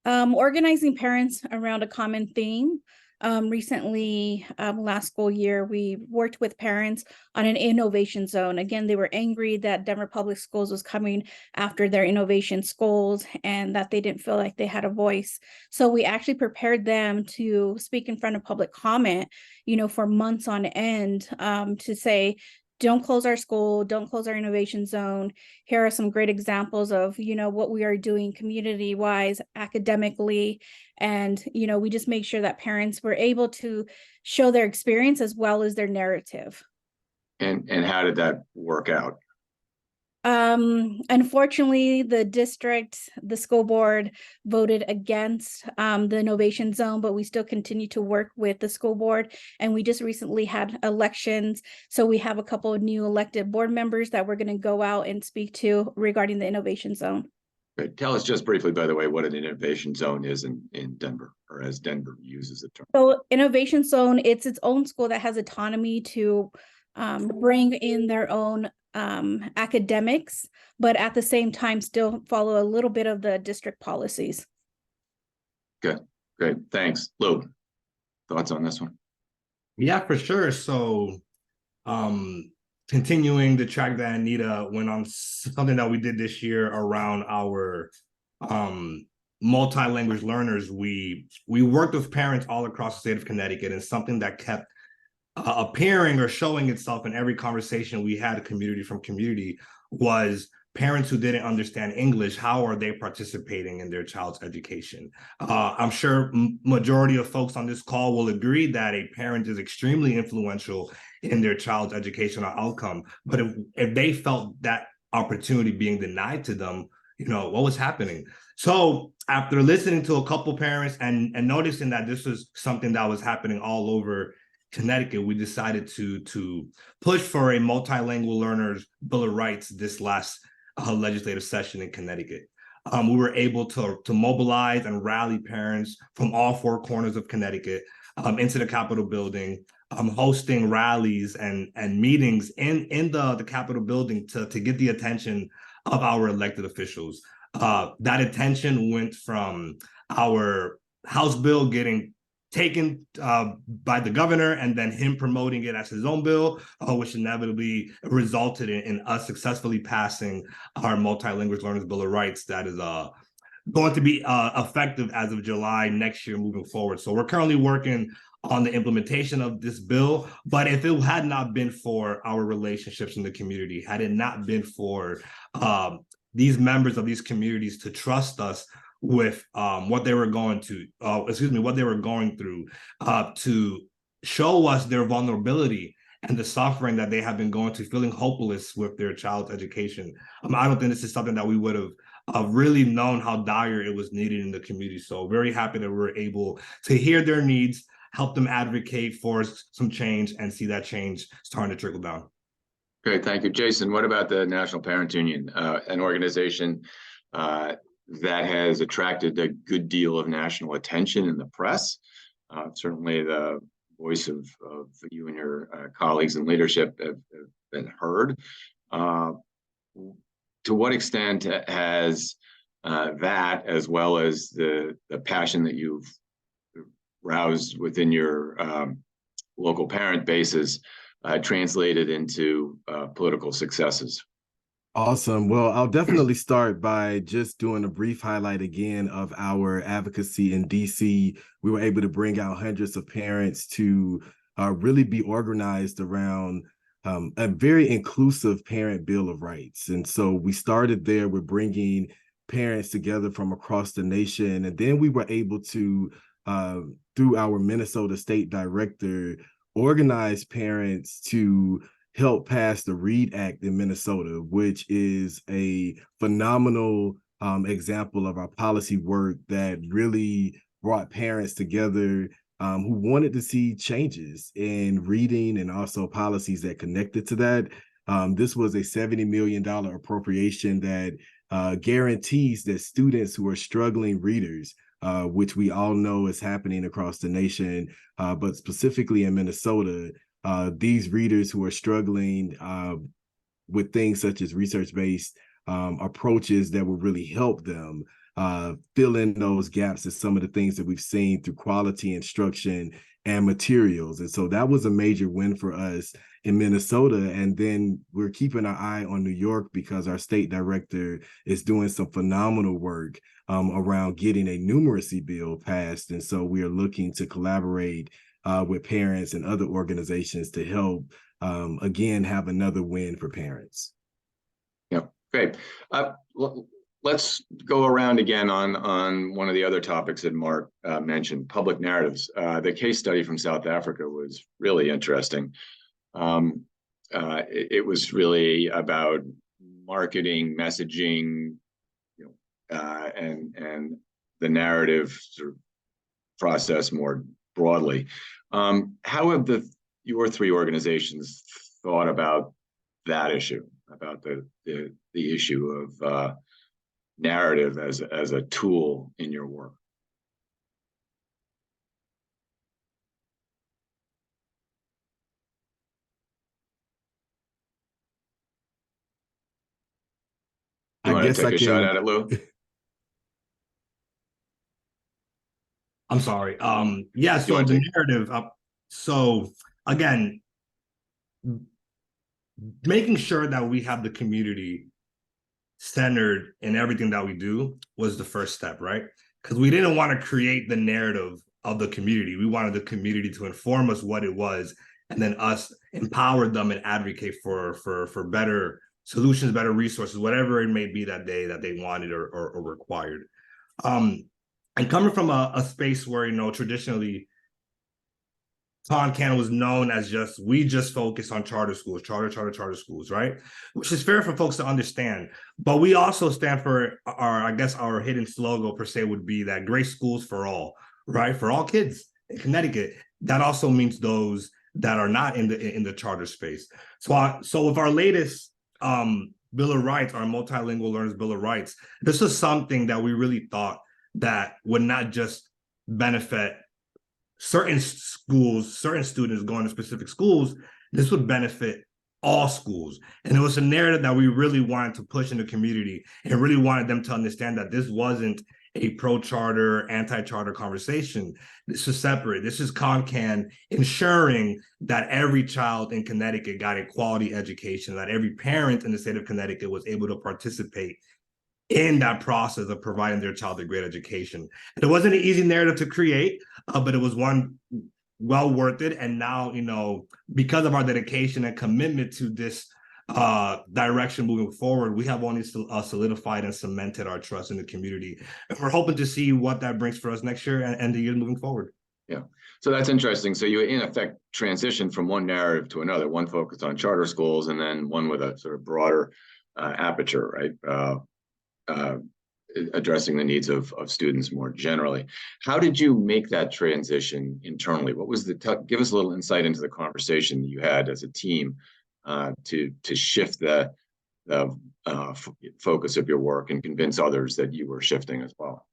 Organizing parents around a common theme. Recently, last school year, we worked with parents on an innovation zone. Again, they were angry that Denver Public Schools was coming after their innovation schools and that they didn't feel like they had a voice. So we actually prepared them to speak in front of public comment, you know, for months on end, to say, don't close our school, don't close our innovation zone. Here are some great examples of, what we are doing community-wise, academically. And, we just make sure that parents were able to show their experience as well as their narrative. And how did that work out? Unfortunately, the school board voted against the innovation zone, but we still continue to work with the school board. And we just recently had elections. So we have a couple of new elected board members that we're going to go out and speak to regarding the innovation zone. Great. Tell us just briefly, by the way, what an innovation zone is in Denver, or as Denver uses the term. So innovation zone, it's its own school that has autonomy to bring in their own academics, but at the same time still follow a little bit of the district policies. Good, great, thanks. Lou, thoughts on this one? Yeah, for sure. So continuing the track that Anita went on, something that we did this year around our multi-language learners, we worked with parents all across the state of Connecticut, and something that kept appearing or showing itself in every conversation we had, community from community, was parents who didn't understand English. How are they participating in their child's education? I'm sure majority of folks on this call will agree that a parent is extremely influential in their child's educational outcome. But if they felt that opportunity being denied to them, what was happening? So after listening to a couple parents and noticing that this was something that was happening all over Connecticut, we decided to push for a multilingual learners Bill of Rights this last legislative session in Connecticut. We were able to mobilize and rally parents from all four corners of Connecticut into the Capitol building, hosting rallies and meetings in the Capitol building to get the attention of our elected officials. That attention went from our House bill getting taken by the governor, and then him promoting it as his own bill, which inevitably resulted in us successfully passing our multilingual learners Bill of Rights that is going to be effective as of July next year moving forward. So we're currently working on the implementation of this bill, but if it had not been for our relationships in the community, had it not been for these members of these communities to trust us with what they were going through, to show us their vulnerability and the suffering that they have been going through, feeling hopeless with their child's education. I don't think this is something that we would have really known how dire it was needed in the community. So very happy that we're able to hear their needs, help them advocate for some change, and see that change starting to trickle down. Great, thank you. Jason, what about the National Parents Union, an organization that has attracted a good deal of national attention in the press? Certainly the voice of you and your colleagues in leadership have been heard. To what extent has that, as well as the passion that you've roused within your local parent bases, translated into political successes? Awesome. Well, I'll definitely start by just doing a brief highlight again of our advocacy in DC. We were able to bring out hundreds of parents to really be organized around a very inclusive parent Bill of Rights. And so we started there with bringing parents together from across the nation. And then we were able to, through our Minnesota State Director, organize parents to help pass the READ Act in Minnesota, which is a phenomenal example of our policy work that really brought parents together who wanted to see changes in reading and also policies that connected to that. This was a $70 million appropriation that guarantees that students who are struggling readers, which we all know is happening across the nation, but specifically in Minnesota, these readers who are struggling with things such as research-based approaches that will really help them fill in those gaps in some of the things that we've seen through quality instruction and materials. And so that was a major win for us in Minnesota. And then we're keeping our eye on New York because our state director is doing some phenomenal work around getting a numeracy bill passed. And so we are looking to collaborate with parents and other organizations to help, again, have another win for parents. Yeah, great. Let's go around again on one of the other topics that Marc mentioned, public narratives. The case study from South Africa was really interesting. It was really about marketing, messaging, and the narrative sort of process more broadly. How have your three organizations thought about that issue, about the issue of narrative as a tool in your work? You want to take a shot at it, Lou? I'm sorry. Yeah, so the narrative, so again, making sure that we have the community centered in everything that we do was the first step, right? Because we didn't want to create the narrative of the community. We wanted the community to inform us what it was, and then us empower them and advocate for better solutions, better resources, whatever it may be that they wanted or required. And coming from a space where, traditionally ConnCAN was known as we just focus on charter schools, charter schools, right? Which is fair for folks to understand. But we also stand for our hidden slogan per se would be that great schools for all, right? For all kids in Connecticut. That also means those that are not in the charter space. So with our latest Bill of Rights, our Multilingual Learners Bill of Rights, this is something that we really thought that would not just benefit certain schools, certain students going to specific schools. This would benefit all schools. And it was a narrative that we really wanted to push in the community and really wanted them to understand that this wasn't a pro-charter, anti-charter conversation. This is separate. This is ConnCAN ensuring that every child in Connecticut got a quality education, that every parent in the state of Connecticut was able to participate in that process of providing their child a great education. And it wasn't an easy narrative to create, but it was one well worth it. And now, because of our dedication and commitment to this direction moving forward, we have only solidified and cemented our trust in the community. And we're hoping to see what that brings for us next year and the years moving forward. Yeah, so that's interesting. So you, in effect, transition from one narrative to another, one focused on charter schools and then one with a sort of broader aperture, right? Addressing the needs of students more generally. How did you make that transition internally? What was give us a little insight into the conversation you had as a team to shift the focus of your work and convince others that you were shifting as well?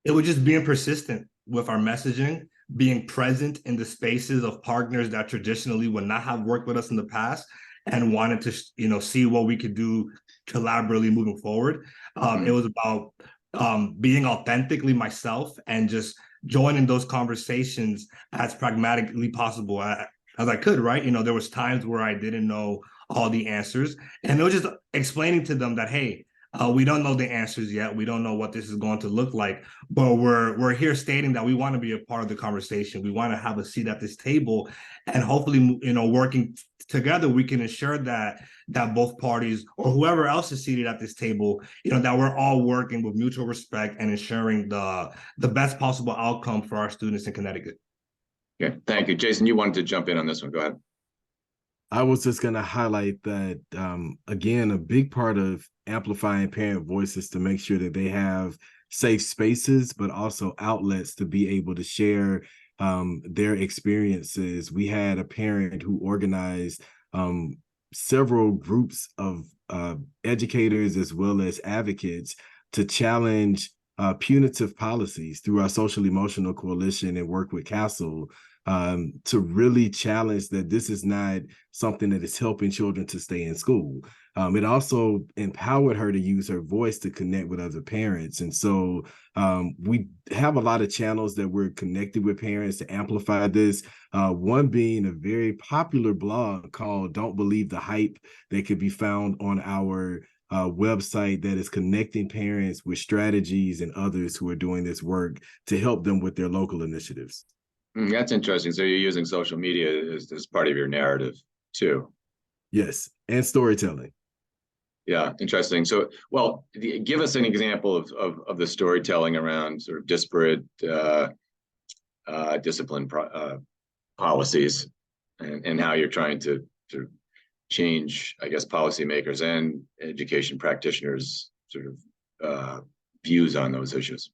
It was just being persistent with our messaging, being present in the spaces of partners that traditionally would not have worked with us in the past and wanted to, see what we could do collaboratively moving forward. It was about being authentically myself and just joining those conversations as pragmatically possible as I could, right? There was times where I didn't know all the answers, and it was just explaining to them that, hey, we don't know the answers yet. We don't know what this is going to look like, but we're here stating that we want to be a part of the conversation. We want to have a seat at this table, and hopefully, working together, we can ensure that both parties or whoever else is seated at this table, that we're all working with mutual respect and ensuring the best possible outcome for our students in Connecticut. Okay, thank you. Jason, you wanted to jump in on this one. Go ahead. I was just going to highlight that, again, a big part of amplifying parent voices to make sure that they have safe spaces, but also outlets to be able to share their experiences. We had a parent who organized several groups of educators as well as advocates to challenge punitive policies through our social emotional coalition and work with CASEL to really challenge that this is not something that is helping children to stay in school. It also empowered her to use her voice to connect with other parents. And so we have a lot of channels that we're connected with parents to amplify this. One being a very popular blog called Don't Believe the Hype that could be found on our website that is connecting parents with strategies and others who are doing this work to help them with their local initiatives. That's interesting. So you're using social media as part of your narrative too. Yes, and storytelling. Yeah, interesting. So, well, give us an example of the storytelling around sort of disparate discipline policies and how you're trying to change, I guess, policymakers and education practitioners' sort of views on those issues.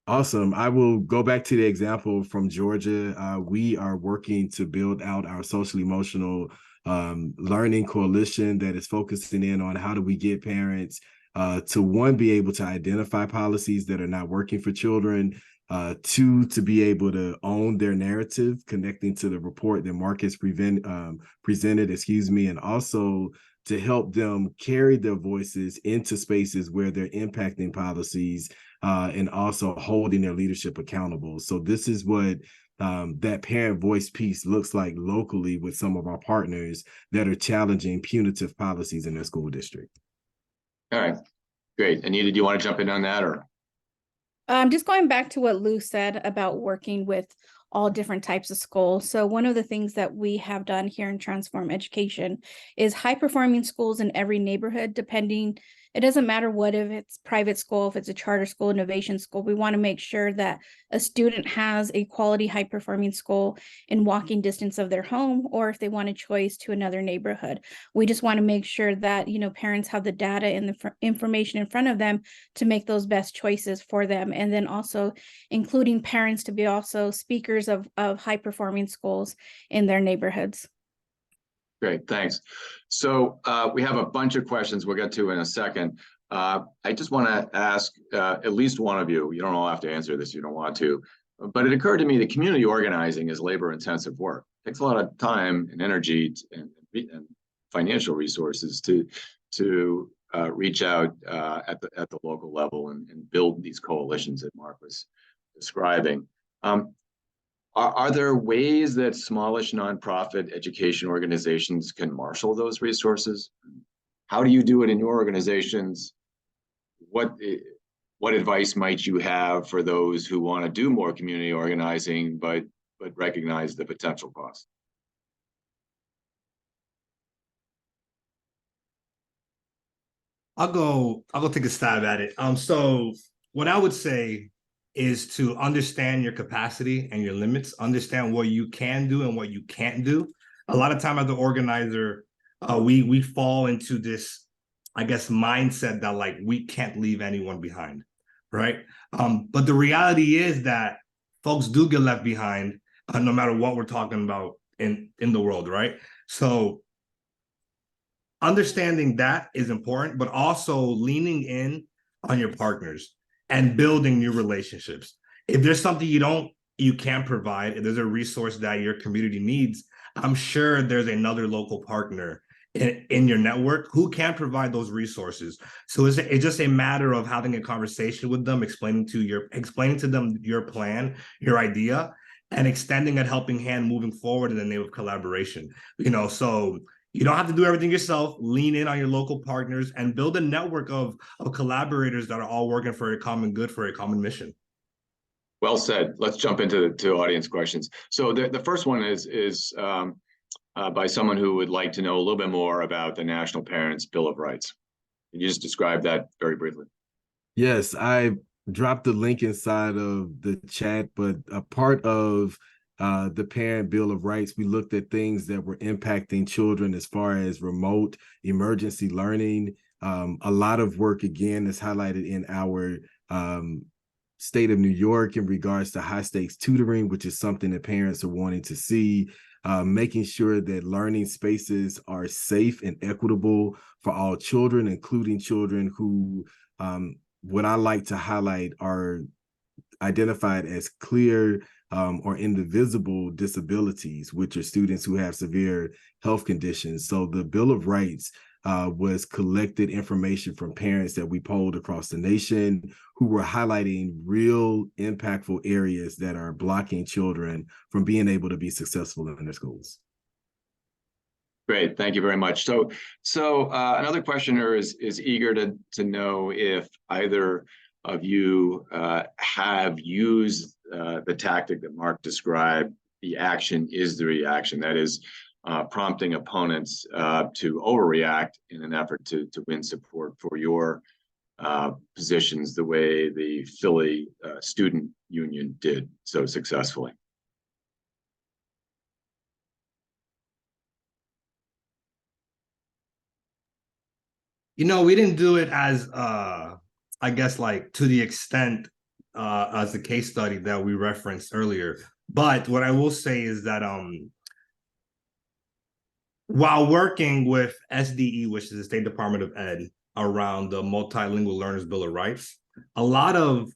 Awesome. I will go back to the example from Georgia. We are working to build out our social emotional learning coalition that is focusing in on how do we get parents to, one, be able to identify policies that are not working for children, two, to be able to own their narrative, connecting to the report that Marc has presented, and also to help them carry their voices into spaces where they're impacting policies and also holding their leadership accountable. So this is what that parent voice piece looks like locally with some of our partners that are challenging punitive policies in their school district. All right, great. Anita, do you want to jump in on that, or? Just going back to what Lou said about working with all different types of schools. So one of the things that we have done here in Transform Education is high performing schools in every neighborhood, it doesn't matter what, if it's private school, if it's a charter school, innovation school, we want to make sure that a student has a quality high performing school in walking distance of their home, or if they want a choice to another neighborhood. We just want to make sure that, parents have the data and the information in front of them to make those best choices for them. And then also including parents to be also speakers of high performing schools in their neighborhoods. Great, thanks. So we have a bunch of questions we'll get to in a second. I just want to ask at least one of you, you don't all have to answer this, you don't want to, but it occurred to me that community organizing is labor-intensive work. It takes a lot of time and energy and financial resources to reach out at the local level and build these coalitions that Marc was describing. Are there ways that smallish nonprofit education organizations can marshal those resources? How do you do it in your organizations? What advice might you have for those who want to do more community organizing, but recognize the potential cost? I'll go take a stab at it. So what I would say is to understand your capacity and your limits, understand what you can do and what you can't do. A lot of time as the organizer, we fall into this, I guess, mindset that like we can't leave anyone behind, right? But the reality is that folks do get left behind, no matter what we're talking about in the world, right? So understanding that is important, but also leaning in on your partners and building new relationships. If there's something you can't provide, if there's a resource that your community needs, I'm sure there's another local partner in your network who can provide those resources. So it's just a matter of having a conversation with them, explaining to them your plan, your idea, and extending a helping hand moving forward in the name of collaboration. So you don't have to do everything yourself. Lean in on your local partners and build a network of collaborators that are all working for a common good, for a common mission. Well said. Let's jump into audience questions. So the first one is by someone who would like to know a little bit more about the National Parents Bill of Rights. Can you just describe that very briefly? Yes, I dropped the link inside of the chat, but a part of the Parent Bill of Rights, we looked at things that were impacting children as far as remote emergency learning. A lot of work, again, is highlighted in our state of New York in regards to high stakes tutoring, which is something that parents are wanting to see, making sure that learning spaces are safe and equitable for all children, including children who, what I like to highlight, are identified as clear or indivisible disabilities, which are students who have severe health conditions. So the Bill of Rights was collected information from parents that we polled across the nation who were highlighting real impactful areas that are blocking children from being able to be successful in their schools. Great, thank you very much. So another questioner is eager to know if either of you have used the tactic that Marc described the action is the reaction. That is prompting opponents to overreact in an effort to win support for your positions the way the Philly student union did so successfully. You know, we didn't do it as I guess like to the extent as the case study that we referenced earlier. But what I will say is that while working with SDE, which is the State Department of Ed, around the Multilingual Learners Bill of Rights, a lot of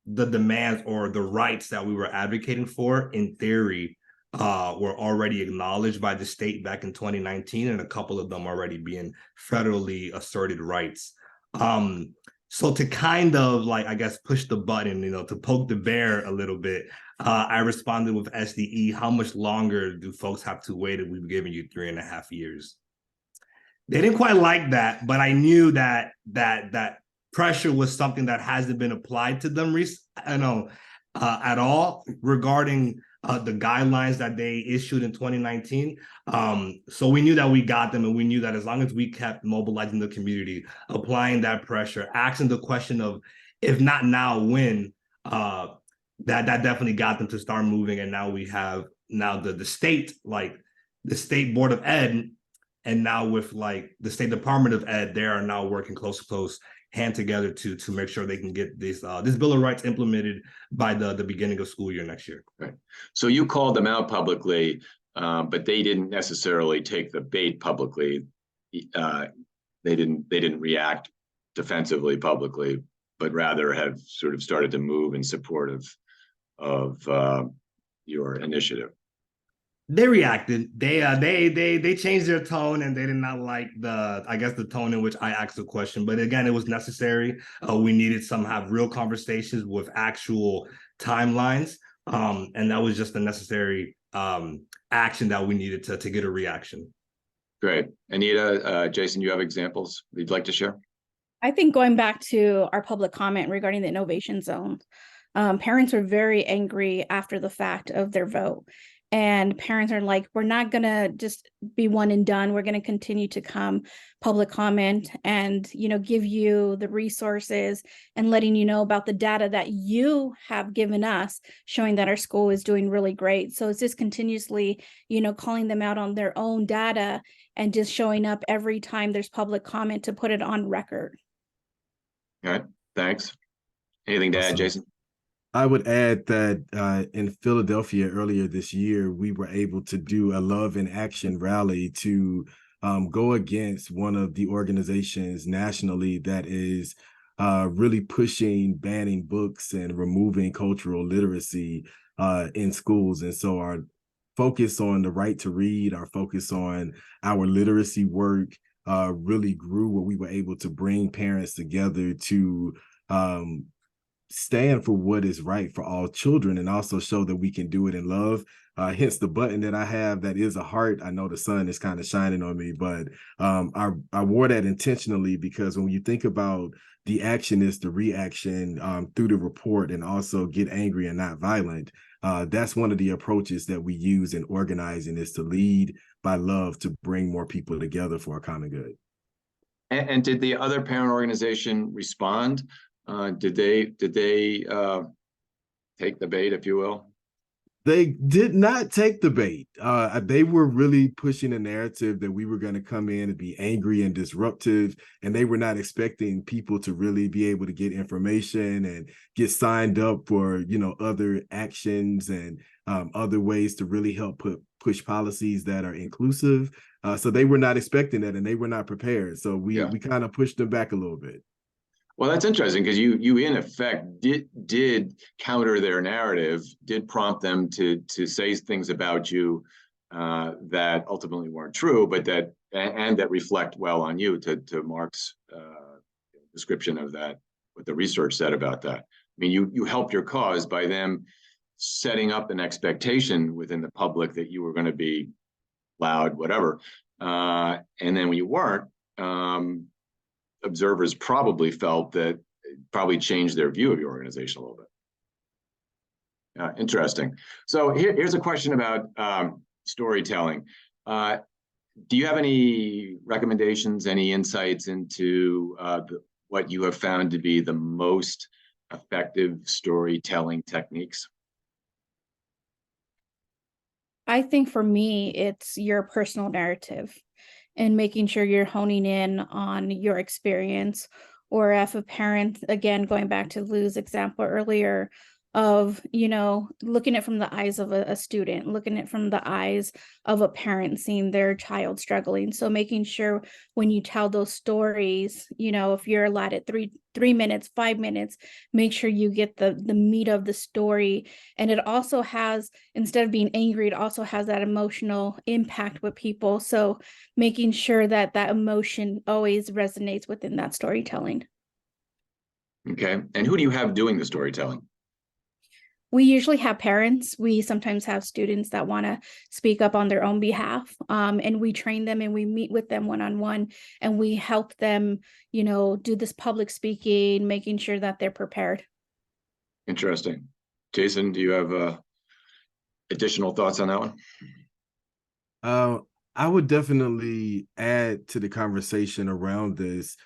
the demands or the rights that we were advocating for, in theory, were already acknowledged by the state back in 2019, and a couple of them already being federally asserted rights. So to kind of like, I guess, push the button, you know, to poke the bear a little bit, I responded with SDE, how much longer do folks have to wait if we've given you 3.5 years? They didn't quite like that, but I knew that pressure was something that hasn't been applied to them at all regarding the guidelines that they issued in 2019. So we knew that we got them, and we knew that as long as we kept mobilizing the community, applying that pressure, asking the question of, if not now, when, that definitely got them to start moving. And now we have the state, like the State Board of Ed, and now with like the State Department of Ed, they are now working close hand together to make sure they can get this Bill of Rights implemented by the beginning of school year next year. Right. So you called them out publicly, but they didn't necessarily take the bait publicly. They didn't react defensively publicly, but rather have sort of started to move in support of your initiative. They reacted. They changed their tone, and they did not like the tone in which I asked the question. But again, it was necessary. We needed some have real conversations with actual timelines, and that was just a necessary action that we needed to get a reaction. Great, Anita, Jason, you have examples you'd like to share? I think going back to our public comment regarding the innovation zone, parents are very angry after the fact of their vote. And parents are like, we're not going to just be one and done. We're going to continue to come public comment and, you know, give you the resources and letting you know about the data that you have given us, showing that our school is doing really great. So it's just continuously, you know, calling them out on their own data and just showing up every time there's public comment to put it on record. All right, thanks. Anything to add, Jason? I would add that in Philadelphia earlier this year, we were able to do a Love in Action rally to go against one of the organizations nationally that is really pushing banning books and removing cultural literacy in schools. And so our focus on the right to read, our focus on our literacy work really grew, where we were able to bring parents together to stand for what is right for all children, and also show that we can do it in love. Hence the button that I have that is a heart. I know the sun is kind of shining on me, but I wore that intentionally because when you think about the action is the reaction through the report, and also get angry and not violent. That's one of the approaches that we use in organizing, is to lead by love, to bring more people together for a common good. And did the other parent organization respond? Did they take the bait, if you will? They did not take the bait. They were really pushing a narrative that we were going to come in and be angry and disruptive, and they were not expecting people to really be able to get information and get signed up for, you know, other actions and other ways to really help push policies that are inclusive. So they were not expecting that, and they were not prepared. So we kind of pushed them back a little bit. Well, that's interesting, because you in effect did counter their narrative, did prompt them to say things about you that ultimately weren't true, but that reflect well on you, to Marc's description of that, what the research said about that. I mean, you helped your cause by them setting up an expectation within the public that you were going to be loud, whatever, and then when you weren't, observers probably felt that it probably changed their view of your organization a little bit. Interesting. So here's a question about storytelling. Do you have any recommendations, any insights into what you have found to be the most effective storytelling techniques? I think for me, it's your personal narrative and making sure you're honing in on your experience. Or if a parent, again, going back to Lou's example earlier, of, you know, looking at it from the eyes of a student, looking at it from the eyes of a parent, seeing their child struggling. So making sure when you tell those stories, you know, if you're allotted three minutes, 5 minutes, make sure you get the meat of the story. And it also has, instead of being angry, it also has that emotional impact with people. So making sure that that emotion always resonates within that storytelling. Okay. And who do you have doing the storytelling? We usually have parents. We sometimes have students that want to speak up on their own behalf. And we train them and we meet with them one-on-one, and we help them, you know, do this public speaking, making sure that they're prepared. Interesting. Jason, do you have additional thoughts on that one? I would definitely add to the conversation around this,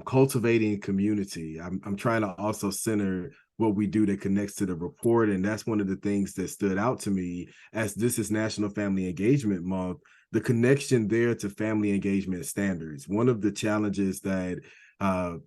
cultivating community. I'm trying to also center what we do that connects to the report. And that's one of the things that stood out to me, as this is National Family Engagement Month, the connection there to family engagement standards. One of the challenges that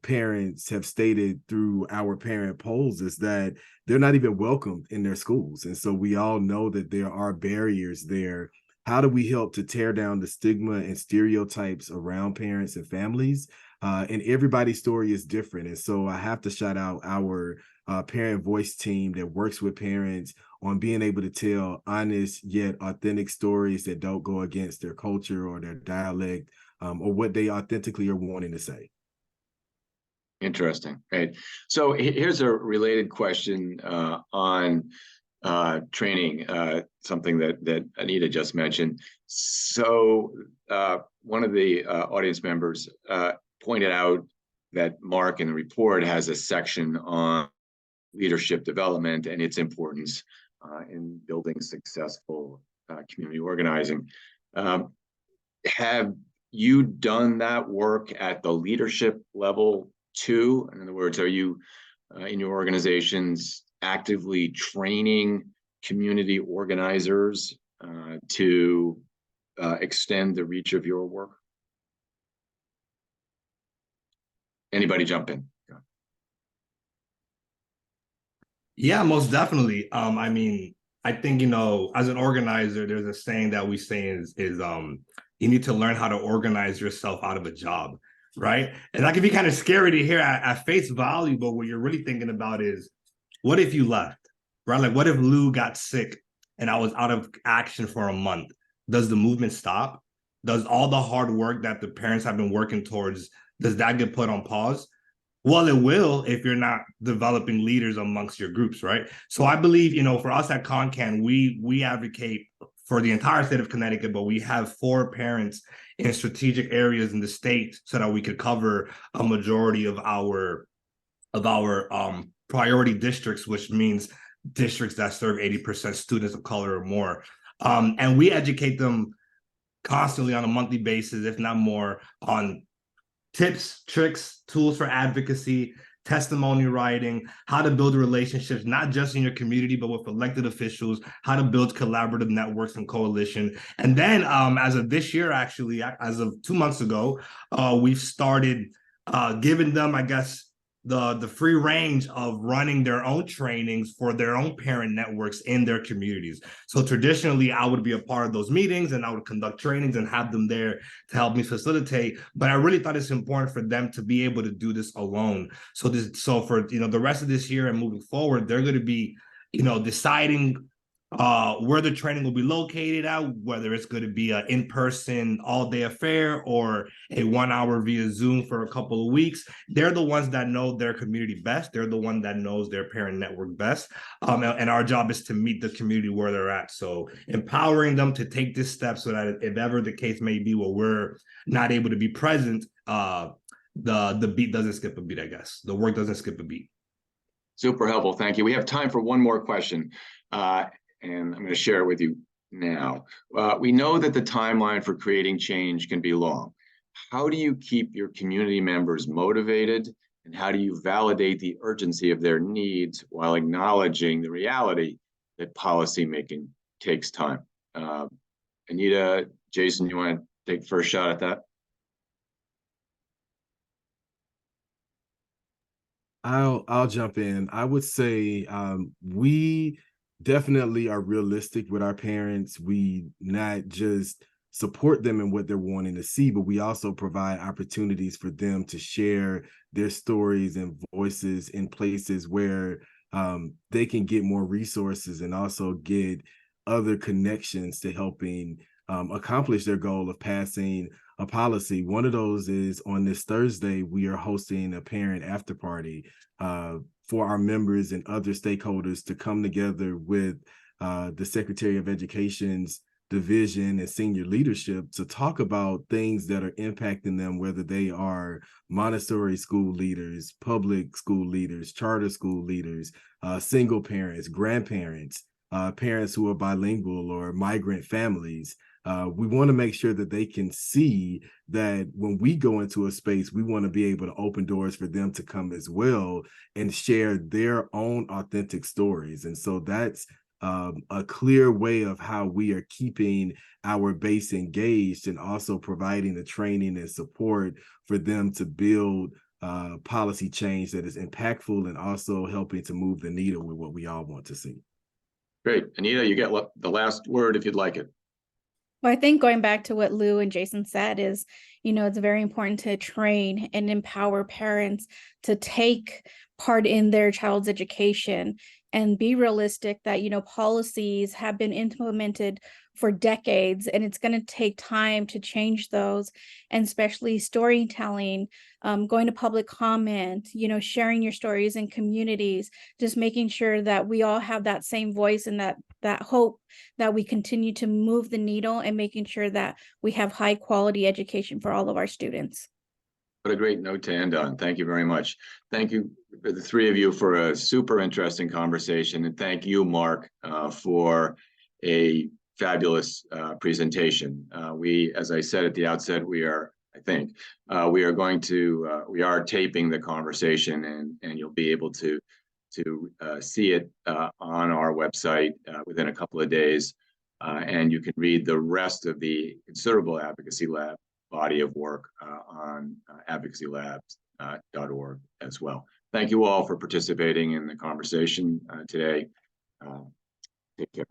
parents have stated through our parent polls is that they're not even welcomed in their schools. And so we all know that there are barriers there. How do we help to tear down the stigma and stereotypes around parents and families? And everybody's story is different. And so I have to shout out our parent voice team that works with parents on being able to tell honest yet authentic stories that don't go against their culture or their dialect, or what they authentically are wanting to say. Interesting. Right. So here's a related question on training, something that Anita just mentioned. So one of the audience members pointed out that Marc in the report has a section on leadership development and its importance in building successful community organizing. Have you done that work at the leadership level too? In other words, are you in your organizations actively training community organizers to extend the reach of your work? Anybody jump in? Yeah, most definitely. I mean, I think, you know, as an organizer, there's a saying that we say is you need to learn how to organize yourself out of a job, right? And that can be kind of scary to hear at face value, but what you're really thinking about is, what if you left, right? Like, what if Lou got sick and I was out of action for a month? Does the movement stop? Does all the hard work that the parents have been working towards, does that get put on pause? Well, it will if you're not developing leaders amongst your groups, right? So I believe, you know, for us at ConnCAN, we advocate for the entire state of Connecticut, but we have 4 parents in strategic areas in the state so that we could cover a majority of our priority districts, which means districts that serve 80% students of color or more. And we educate them constantly on a monthly basis, if not more, on tips, tricks, tools for advocacy, testimony writing, how to build relationships, not just in your community, but with elected officials, how to build collaborative networks and coalition. And then as of this year, actually, as of 2 months ago, we've started giving them, I guess, the free range of running their own trainings for their own parent networks in their communities. So traditionally, I would be a part of those meetings and I would conduct trainings and have them there to help me facilitate. But I really thought it's important for them to be able to do this alone. So for, you know, the rest of this year and moving forward, they're going to be, you know, deciding where the training will be located at, whether it's going to be an in-person all-day affair or a 1 hour via Zoom for a couple of weeks. They're the ones that know their community best. They're the one that knows their parent network best. And our job is to meet the community where they're at. So empowering them to take this step so that if ever the case may be where we're not able to be present, the beat doesn't skip a beat, I guess. The work doesn't skip a beat. Super helpful. Thank you. We have time for one more question, and I'm going to share it with you now. We know that the timeline for creating change can be long. How do you keep your community members motivated, and how do you validate the urgency of their needs while acknowledging the reality that policymaking takes time? Anita, Jason, you want to take the first shot at that? I'll jump in. I would say we definitely are realistic with our parents. We not just support them in what they're wanting to see, but we also provide opportunities for them to share their stories and voices in places where they can get more resources and also get other connections to helping accomplish their goal of passing a policy. One of those is on this Thursday, we are hosting a parent after party for our members and other stakeholders to come together with the Secretary of Education's division and senior leadership to talk about things that are impacting them, whether they are Montessori school leaders, public school leaders, charter school leaders, single parents, grandparents, parents who are bilingual or migrant families. We want to make sure that they can see that when we go into a space, we want to be able to open doors for them to come as well and share their own authentic stories. And so that's a clear way of how we are keeping our base engaged and also providing the training and support for them to build policy change that is impactful and also helping to move the needle with what we all want to see. Great. Anita, you get the last word if you'd like it. Well, I think going back to what Lou and Jason said is, it's very important to train and empower parents to take part in their child's education and be realistic that, policies have been implemented for decades and it's going to take time to change those, and especially storytelling, going to public comment, sharing your stories in communities, just making sure that we all have that same voice and that hope that we continue to move the needle and making sure that we have high quality education for all of our students. What a great note to end on. Thank you very much. Thank you, the three of you, for a super interesting conversation. And thank you, Marc, for a fabulous presentation. As I said at the outset, we are taping the conversation, and you'll be able to see it on our website within a couple of days. And you can read the rest of the considerable Advocacy Lab body of work on AdvocacyLabs.org as well. Thank you all for participating in the conversation today. Take care.